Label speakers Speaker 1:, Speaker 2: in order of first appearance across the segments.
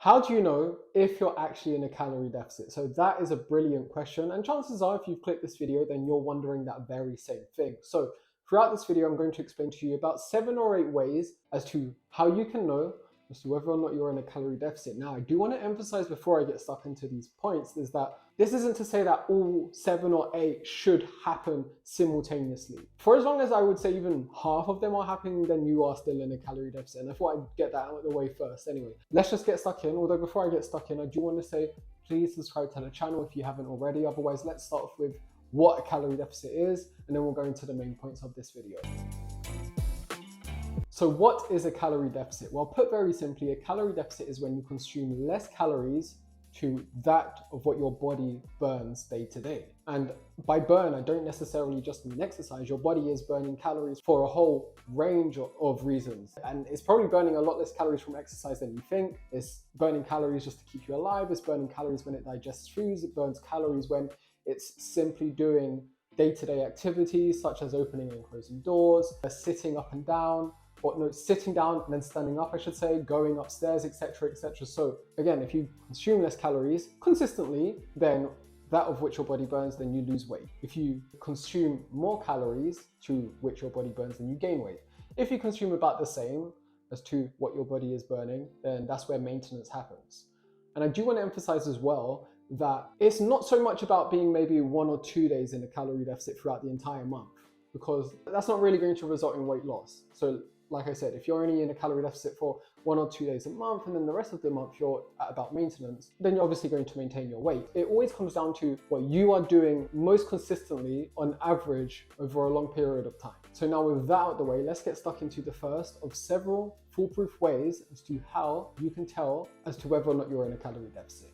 Speaker 1: How do you know if you're actually in a calorie deficit? So that is a brilliant question. And chances are, if you've clicked this video, then you're wondering that very same thing. So throughout this video, I'm going to explain to you about 7 or 8 ways as to how you can know as to whether or not you're in a calorie deficit. Now, I do want to emphasize before I get stuck into these points is that this isn't to say that all 7 or 8 should happen simultaneously. For as long as I would say even half of them are happening, then you are still in a calorie deficit. And I thought I'd get that out of the way first. Anyway, let's just get stuck in. Although before I get stuck in, I do want to say, please subscribe to the channel if you haven't already. Otherwise, let's start off with what a calorie deficit is, and then we'll go into the main points of this video. So what is a calorie deficit? Well, put very simply, a calorie deficit is when you consume less calories to that of what your body burns day to day. And by burn, I don't necessarily just mean exercise. Your body is burning calories for a whole range of reasons. And it's probably burning a lot less calories from exercise than you think. It's burning calories just to keep you alive. It's burning calories when it digests foods. It burns calories when it's simply doing day-to-day activities such as opening and closing doors, sitting up and down, or no, sitting down and then standing up, I should say, going upstairs, etc., etc. So again, if you consume less calories consistently, then that of which your body burns, then you lose weight. If you consume more calories to which your body burns, then you gain weight. If you consume about the same as to what your body is burning, then that's where maintenance happens. And I do want to emphasize as well that it's not so much about being maybe 1 or 2 days in a calorie deficit throughout the entire month, because that's not really going to result in weight loss. So like I said, if you're only in a calorie deficit for 1 or 2 days a month, and then the rest of the month you're at about maintenance, then you're obviously going to maintain your weight. It always comes down to what you are doing most consistently on average over a long period of time. So now with that out of the way, let's get stuck into the first of several foolproof ways as to how you can tell as to whether or not you're in a calorie deficit.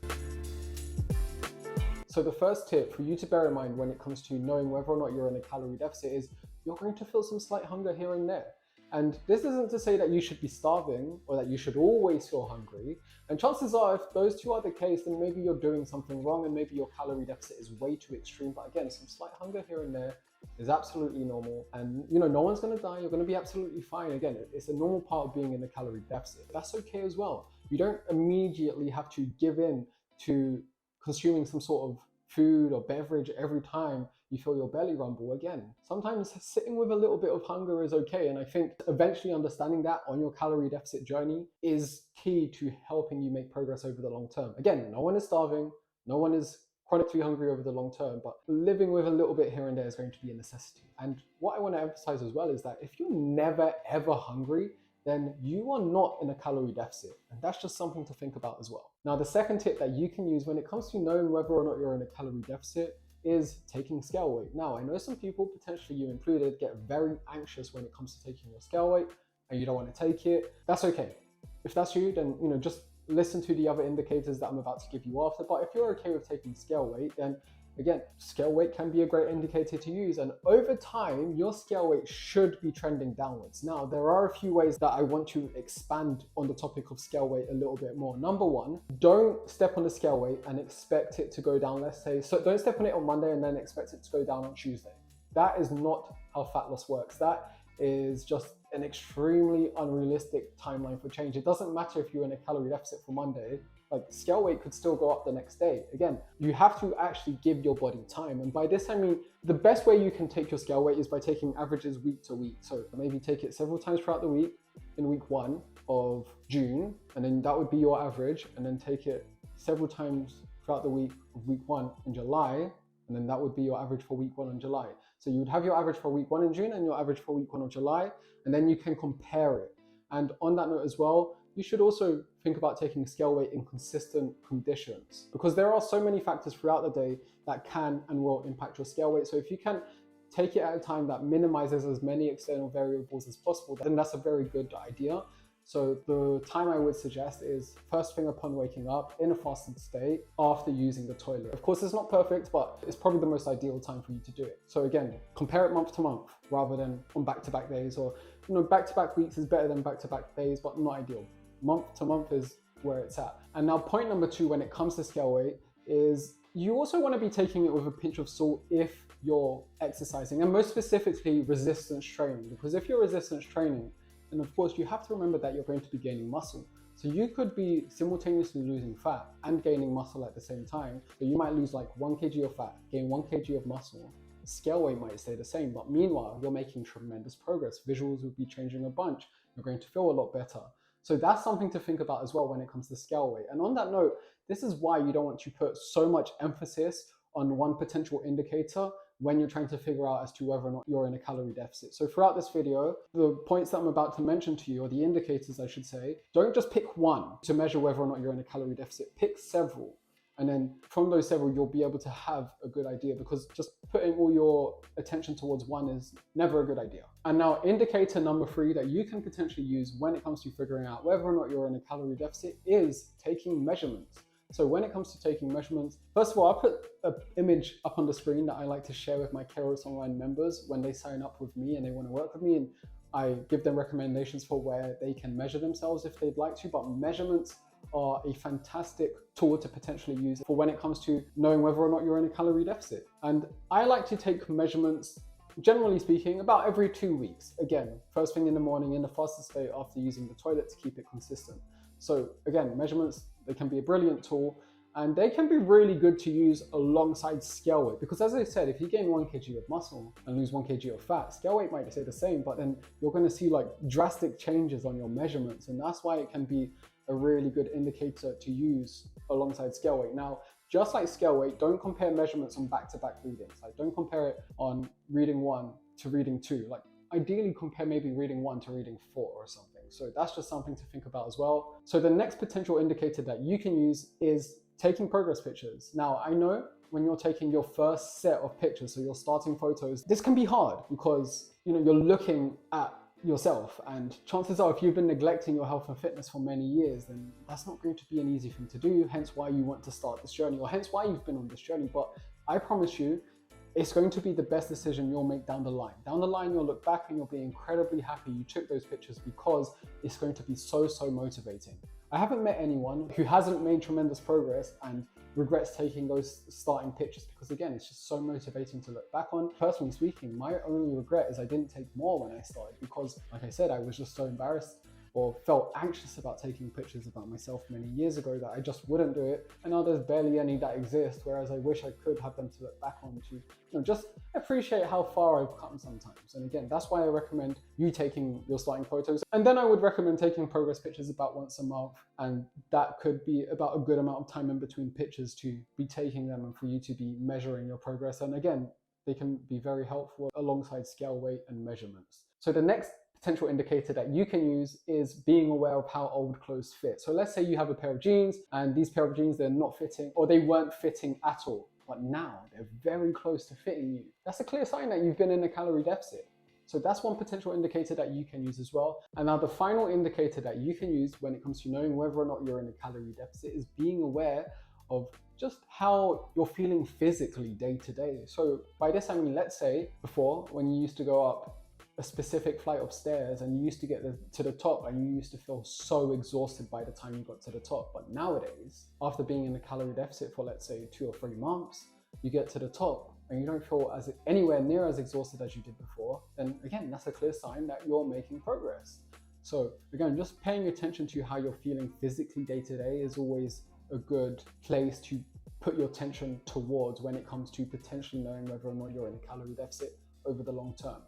Speaker 1: So the first tip for you to bear in mind when it comes to knowing whether or not you're in a calorie deficit is you're going to feel some slight hunger here and there. And this isn't to say that you should be starving or that you should always feel hungry. And chances are, if those two are the case, then maybe you're doing something wrong and maybe your calorie deficit is way too extreme. But again, some slight hunger here and there is absolutely normal. And no one's going to die. You're going to be absolutely fine. Again, it's a normal part of being in a calorie deficit. That's okay as well. You don't immediately have to give in to consuming some sort of food or beverage every time you feel your belly rumble. Again, sometimes sitting with a little bit of hunger is okay. And I think eventually understanding that on your calorie deficit journey is key to helping you make progress over the long term. Again, no one is starving, no one is chronically hungry over the long term, but living with a little bit here and there is going to be a necessity. And what I want to emphasize as well is that if you're never ever hungry, then you are not in a calorie deficit. And that's just something to think about as well. Now, the second tip that you can use when it comes to knowing whether or not you're in a calorie deficit is taking scale weight. Now, I know some people, potentially you included, get very anxious when it comes to taking your scale weight and you don't want to take it. That's okay. If that's you, then just listen to the other indicators that I'm about to give you after. But if you're okay with taking scale weight, then again, scale weight can be a great indicator to use, and over time, your scale weight should be trending downwards. Now, there are a few ways that I want to expand on the topic of scale weight a little bit more. Number one, don't step on the scale weight and expect it to go down, let's say. So don't step on it on Monday and then expect it to go down on Tuesday. That is not how fat loss works. That is just an extremely unrealistic timeline for change. It doesn't matter if you're in a calorie deficit for Monday. Like, scale weight could still go up the next day. Again, you have to actually give your body time. And by this, I mean, the best way you can take your scale weight is by taking averages week to week. So maybe take it several times throughout the week in week 1 of June, and then that would be your average. And then take it several times throughout the week of week 1 in July, and then that would be your average for week 1 in July. So you would have your average for week 1 in June and your average for week 1 of July, and then you can compare it. And on that note as well, you should also think about taking scale weight in consistent conditions, because there are so many factors throughout the day that can and will impact your scale weight. So if you can take it at a time that minimizes as many external variables as possible, then that's a very good idea. So the time I would suggest is first thing upon waking up in a fasted state after using the toilet. Of course, it's not perfect, but it's probably the most ideal time for you to do it. So again, compare it month to month rather than on back-to-back days, or back-to-back weeks is better than back-to-back days, but not ideal. Month to month is where it's at. And now point number 2 when it comes to scale weight is you also want to be taking it with a pinch of salt if you're exercising, and most specifically resistance training, because if you're resistance training, and of course you have to remember that you're going to be gaining muscle. So you could be simultaneously losing fat and gaining muscle at the same time. So you might lose like 1 kg of fat, gain 1 kg of muscle. Scale weight might stay the same, but meanwhile, you're making tremendous progress. Visuals will be changing a bunch. You're going to feel a lot better. So that's something to think about as well when it comes to scale weight. And on that note, this is why you don't want to put so much emphasis on one potential indicator when you're trying to figure out as to whether or not you're in a calorie deficit. So throughout this video, the points that I'm about to mention to you, or the indicators I should say, don't just pick one to measure whether or not you're in a calorie deficit. Pick several. And then from those several, you'll be able to have a good idea, because just putting all your attention towards one is never a good idea. And now indicator number 3 that you can potentially use when it comes to figuring out whether or not you're in a calorie deficit is taking measurements. So when it comes to taking measurements, first of all, I'll put an image up on the screen that I like to share with my Calorie Online members when they sign up with me and they want to work with me, and I give them recommendations for where they can measure themselves if they'd like to. But measurements are a fantastic tool to potentially use for when it comes to knowing whether or not you're in a calorie deficit. And I like to take measurements, generally speaking, about every 2 weeks. Again, first thing in the morning in the fastest state after using the toilet to keep it consistent. So again, measurements, they can be a brilliant tool, and they can be really good to use alongside scale weight, because as I said, if you gain 1 kg of muscle and lose 1 kg of fat, scale weight might stay the same, but then you're going to see like drastic changes on your measurements, and that's why it can be a really good indicator to use alongside scale weight. Now, just like scale weight, don't compare measurements on back-to-back readings. Like, don't compare it on reading 1 to reading 2. Like, ideally compare maybe reading 1 to reading 4 or something. So that's just something to think about as well. So the next potential indicator that you can use is taking progress pictures. Now, I know when you're taking your first set of pictures, so your starting photos, this can be hard because, you know, you're looking at yourself, and chances are if you've been neglecting your health and fitness for many years, then that's not going to be an easy thing to do, hence why you want to start this journey, or hence why you've been on this journey. But I promise you, it's going to be the best decision you'll make down the line. Down the line, you'll look back and you'll be incredibly happy you took those pictures, because it's going to be so motivating. I haven't met anyone who hasn't made tremendous progress and regrets taking those starting pictures, because again, it's just so motivating to look back on. Personally speaking, my only regret is I didn't take more when I started, because like I said, I was just so embarrassed or felt anxious about taking pictures about myself many years ago that I just wouldn't do it. And now there's barely any that exist, whereas I wish I could have them to look back on to, you know, just appreciate how far I've come sometimes. And again, that's why I recommend you taking your starting photos. And then I would recommend taking progress pictures about once a month. And that could be about a good amount of time in between pictures to be taking them and for you to be measuring your progress. And again, they can be very helpful alongside scale weight and measurements. So the next potential indicator that you can use is being aware of how old clothes fit. So let's say you have a pair of jeans, and these pair of jeans, they're not fitting, or they weren't fitting at all, but now they're very close to fitting you. That's a clear sign that you've been in a calorie deficit. So that's one potential indicator that you can use as well. And now the final indicator that you can use when it comes to knowing whether or not you're in a calorie deficit is being aware of just how you're feeling physically day to day. So by this, I mean, let's say before, when you used to go up a specific flight of stairs and you used to get to the top and you used to feel so exhausted by the time you got to the top. But nowadays, after being in a calorie deficit for let's say 2 or 3 months, you get to the top and you don't feel anywhere near as exhausted as you did before, then again, that's a clear sign that you're making progress. So again, just paying attention to how you're feeling physically day to day is always a good place to put your attention towards when it comes to potentially knowing whether or not you're in a calorie deficit over the long term.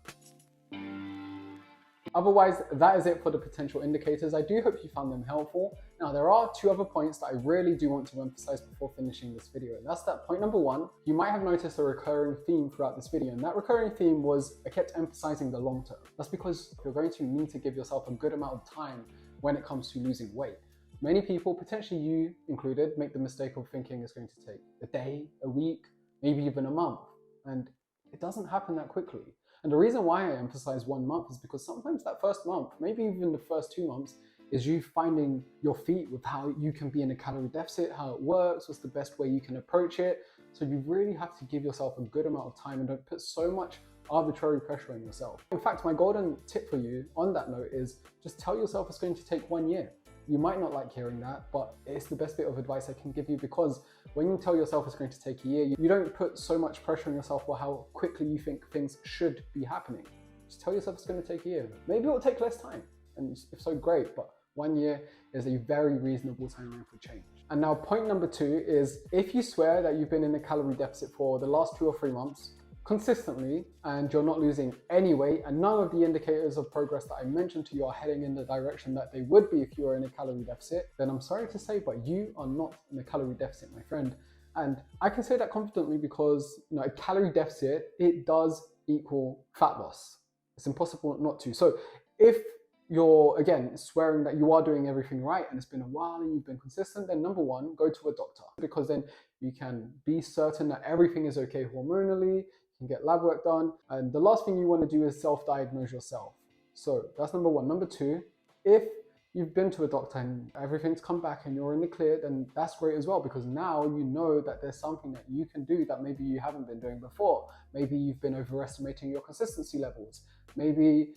Speaker 1: Otherwise, that is it for the potential indicators. I do hope you found them helpful. Now, there are 2 other points that I really do want to emphasize before finishing this video. And that's that point number 1, you might have noticed a recurring theme throughout this video. And that recurring theme was I kept emphasizing the long term. That's because you're going to need to give yourself a good amount of time when it comes to losing weight. Many people, potentially you included, make the mistake of thinking it's going to take a day, a week, maybe even a month. And it doesn't happen that quickly. And the reason why I emphasize 1 month is because sometimes that first month, maybe even the first 2 months, is you finding your feet with how you can be in a calorie deficit, how it works, what's the best way you can approach it. So you really have to give yourself a good amount of time and don't put so much arbitrary pressure on yourself. In fact, my golden tip for you on that note is just tell yourself it's going to take 1 year. You might not like hearing that, but it's the best bit of advice I can give you, because when you tell yourself it's going to take a year, you don't put so much pressure on yourself for how quickly you think things should be happening. Just tell yourself it's going to take a year. Maybe it'll take less time, and if so, great, but 1 year is a very reasonable timeline for change. And now point number 2 is, if you swear that you've been in a calorie deficit for the last 2 or 3 months consistently and you're not losing any weight, and none of the indicators of progress that I mentioned to you are heading in the direction that they would be if you were in a calorie deficit, then I'm sorry to say, but you are not in a calorie deficit, my friend. And I can say that confidently because, you know, a calorie deficit, it does equal fat loss. It's impossible not to. So if you're, again, swearing that you are doing everything right and it's been a while and you've been consistent, then number 1, go to a doctor, because then you can be certain that everything is okay hormonally, you can get lab work done, and the last thing you want to do is self-diagnose yourself. So that's number 1. Number 2, if you've been to a doctor and everything's come back and you're in the clear, then that's great as well, because now you know that there's something that you can do that maybe you haven't been doing before. Maybe you've been overestimating your consistency levels. Maybe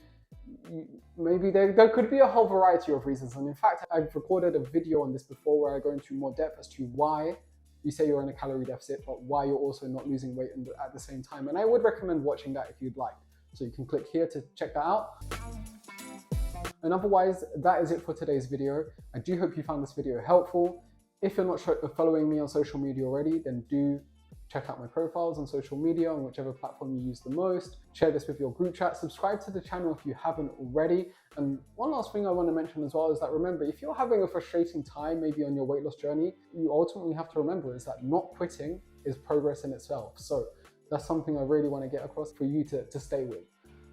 Speaker 1: there could be a whole variety of reasons. And in fact, I've recorded a video on this before where I go into more depth as to why you say you're in a calorie deficit, but why you're also not losing weight at the same time. And I would recommend watching that if you'd like. So you can click here to check that out. And otherwise, that is it for today's video. I do hope you found this video helpful. If you're not following me on social media already, then do check out my profiles on social media on whichever platform you use the most. Share this with your group chat. Subscribe to the channel if you haven't already. And one last thing I want to mention as well is that, remember, if you're having a frustrating time maybe on your weight loss journey, you ultimately have to remember is that not quitting is progress in itself. So that's something I really want to get across for you to stay with.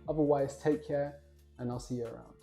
Speaker 1: Otherwise, take care and I'll see you around.